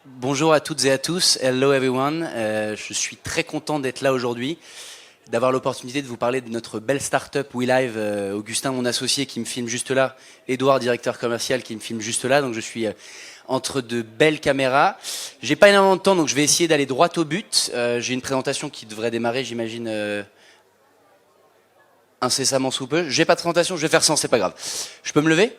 Bonjour à toutes et à tous. Hello everyone. Je suis très content d'être là aujourd'hui, d'avoir l'opportunité de vous parler de notre belle start-up WeLive. Augustin, mon associé, qui me filme juste là. Edouard, directeur commercial, qui me filme juste là. Donc je suis entre de belles caméras. J'ai pas énormément de temps, donc je vais essayer d'aller droit au but. J'ai une présentation qui devrait démarrer, j'imagine, incessamment sous peu. J'ai pas de présentation, je vais faire sans, c'est pas grave. Je peux me lever ?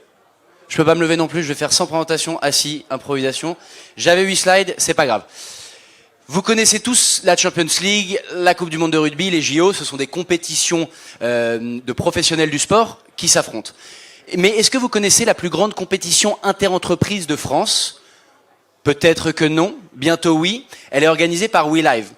Je peux pas me lever non plus, je vais faire sans présentation, assis, improvisation. J'avais 8 slides, c'est pas grave. Vous connaissez tous la Champions League, la Coupe du Monde de rugby, les JO, ce sont des compétitions de professionnels du sport qui s'affrontent. Mais est-ce que vous connaissez la plus grande compétition interentreprise de France ? Peut-être que non, bientôt oui. Elle est organisée par WeLive.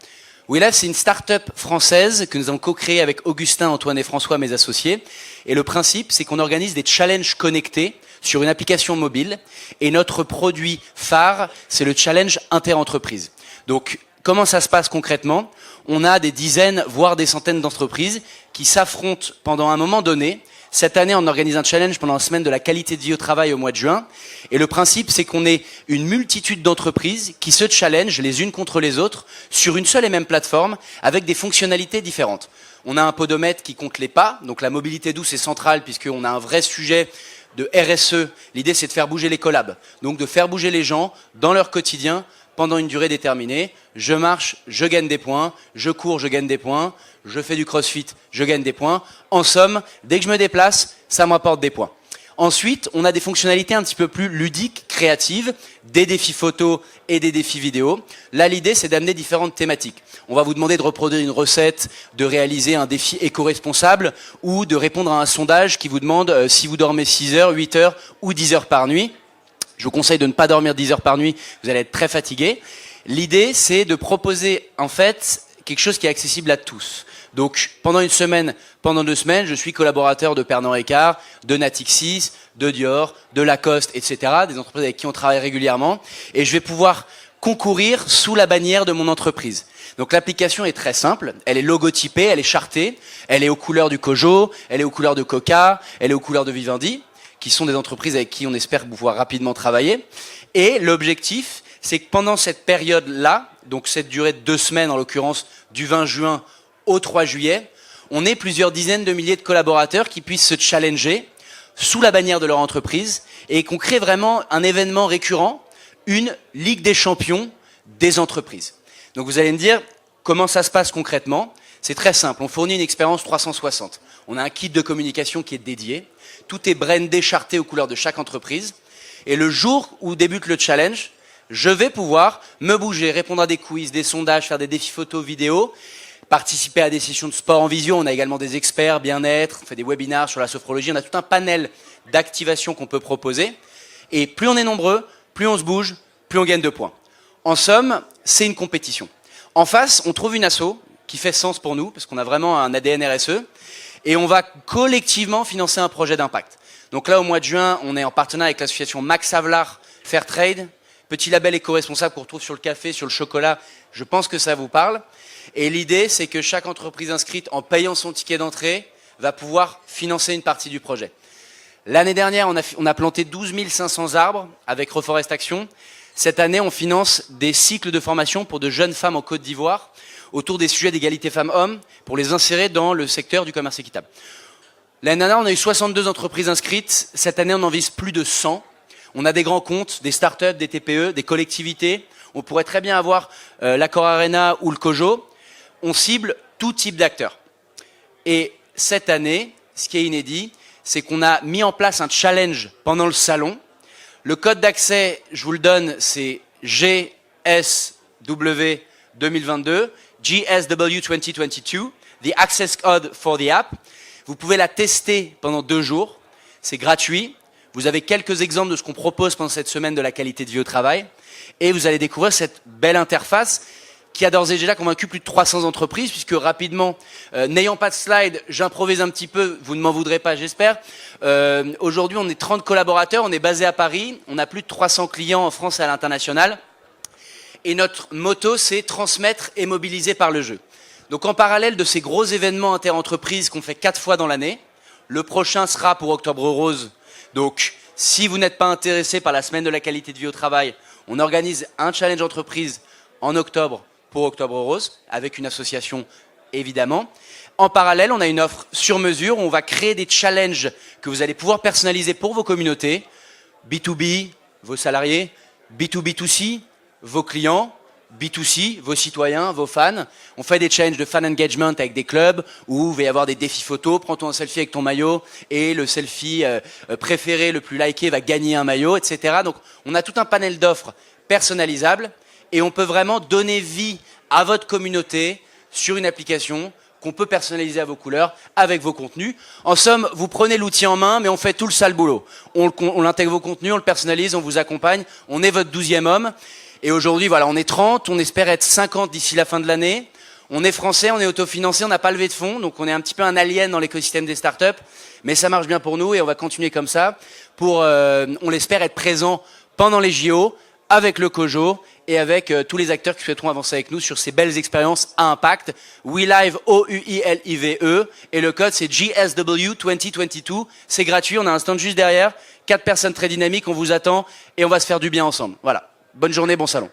WeLive, c'est une start-up française que nous avons co-créée avec Augustin, Antoine et François, mes associés. Et le principe, c'est qu'on organise des challenges connectés sur une application mobile. Et notre produit phare, c'est le challenge interentreprise. Donc, comment ça se passe concrètement ? On a des dizaines, voire des centaines d'entreprises qui s'affrontent pendant un moment donné. Cette année, on organise un challenge pendant la semaine de la qualité de vie au travail au mois de juin. Et le principe, c'est qu'on est une multitude d'entreprises qui se challengent les unes contre les autres sur une seule et même plateforme avec des fonctionnalités différentes. On a un podomètre qui compte les pas, donc la mobilité douce est centrale puisqu'on a un vrai sujet de RSE. L'idée, c'est de faire bouger les collabs, donc de faire bouger les gens dans leur quotidien pendant une durée déterminée. Je marche, je gagne des points. Je cours, je gagne des points. Je fais du crossfit, je gagne des points. En somme, dès que je me déplace, ça me rapporte des points. Ensuite, on a des fonctionnalités un petit peu plus ludiques, créatives, des défis photos et des défis vidéo. Là, l'idée, c'est d'amener différentes thématiques. On va vous demander de reproduire une recette, de réaliser un défi éco-responsable ou de répondre à un sondage qui vous demande si vous dormez 6 heures, 8 heures ou 10 heures par nuit. Je vous conseille de ne pas dormir 10 heures par nuit, vous allez être très fatigué. L'idée, c'est de proposer, en fait, quelque chose qui est accessible à tous. Donc, pendant une semaine, pendant 2 semaines, je suis collaborateur de Pernod Ricard, de Natixis, de Dior, de Lacoste, etc., des entreprises avec qui on travaille régulièrement, et je vais pouvoir concourir sous la bannière de mon entreprise. Donc, l'application est très simple, elle est logotypée, elle est chartée, elle est aux couleurs du Cojo, elle est aux couleurs de Coca, elle est aux couleurs de Vivendi, qui sont des entreprises avec qui on espère pouvoir rapidement travailler. Et l'objectif, c'est que pendant cette période-là, donc cette durée de 2 semaines, en l'occurrence du 20 juin au 3 juillet, on ait plusieurs dizaines de milliers de collaborateurs qui puissent se challenger sous la bannière de leur entreprise et qu'on crée vraiment un événement récurrent, une Ligue des champions des entreprises. Donc vous allez me dire, comment ça se passe concrètement ? C'est très simple, on fournit une expérience 360. On a un kit de communication qui est dédié. Tout est brandé, charté aux couleurs de chaque entreprise. Et le jour où débute le challenge, je vais pouvoir me bouger, répondre à des quiz, des sondages, faire des défis photos, vidéos, participer à des sessions de sport en visio. On a également des experts, bien-être, on fait des webinars sur la sophrologie. On a tout un panel d'activations qu'on peut proposer. Et plus on est nombreux, plus on se bouge, plus on gagne de points. En somme, c'est une compétition. En face, on trouve une asso qui fait sens pour nous, parce qu'on a vraiment un ADN RSE. Et on va collectivement financer un projet d'impact. Donc là, au mois de juin, on est en partenariat avec l'association Max Havelaar Fairtrade, petit label éco-responsable qu'on retrouve sur le café, sur le chocolat. Je pense que ça vous parle. Et l'idée, c'est que chaque entreprise inscrite, en payant son ticket d'entrée, va pouvoir financer une partie du projet. L'année dernière, on a planté 12 500 arbres avec Reforest Action. Cette année, on finance des cycles de formation pour de jeunes femmes en Côte d'Ivoire autour des sujets d'égalité femmes-hommes pour les insérer dans le secteur du commerce équitable. L'année dernière, on a eu 62 entreprises inscrites. Cette année, on en vise plus de 100. On a des grands comptes, des startups, des TPE, des collectivités. On pourrait très bien avoir l'Accor Arena ou le Cojo. On cible tout type d'acteurs. Et cette année, ce qui est inédit, c'est qu'on a mis en place un challenge pendant le salon. Le code d'accès, je vous le donne, c'est GSW 2022. GSW 2022, the access code for the app. Vous pouvez la tester pendant 2 jours. C'est gratuit. Vous avez quelques exemples de ce qu'on propose pendant cette semaine de la qualité de vie au travail. Et vous allez découvrir cette belle interface qui a d'ores et déjà convaincu plus de 300 entreprises, puisque rapidement, n'ayant pas de slide, j'improvise un petit peu, vous ne m'en voudrez pas, j'espère. Aujourd'hui, on est 30 collaborateurs, on est basé à Paris, on a plus de 300 clients en France et à l'international. Et notre motto, c'est transmettre et mobiliser par le jeu. Donc en parallèle de ces gros événements interentreprises qu'on fait 4 fois dans l'année, le prochain sera pour Octobre Rose. Donc si vous n'êtes pas intéressé par la semaine de la qualité de vie au travail, On organise un challenge entreprise en octobre pour Octobre Rose, avec une association évidemment. En parallèle, on a une offre sur mesure où on va créer des challenges que vous allez pouvoir personnaliser pour vos communautés, B2B, vos salariés, B2B2C, vos clients, B2C, vos citoyens, vos fans. On fait des challenges de fan engagement avec des clubs où il va y avoir des défis photos. Prends-toi un selfie avec ton maillot et le selfie préféré, le plus liké, va gagner un maillot, etc. Donc, on a tout un panel d'offres personnalisables et on peut vraiment donner vie à votre communauté sur une application qu'on peut personnaliser à vos couleurs, avec vos contenus. En somme, vous prenez l'outil en main, mais on fait tout le sale boulot. On intègre vos contenus, on le personnalise, on vous accompagne, on est votre 12e homme. Et aujourd'hui, voilà, on est 30, on espère être 50 d'ici la fin de l'année. On est français, on est autofinancé, on n'a pas levé de fonds, donc on est un petit peu un alien dans l'écosystème des startups. Mais ça marche bien pour nous et on va continuer comme ça pour, on l'espère, être présent pendant les JO, avec le COJO et avec tous les acteurs qui souhaiteront avancer avec nous sur ces belles expériences à impact. WeLive, O-U-I-L-I-V-E, et le code c'est GSW 2022. C'est gratuit, on a un stand juste derrière, 4 personnes très dynamiques, on vous attend et on va se faire du bien ensemble. Voilà. Bonne journée, bon salon.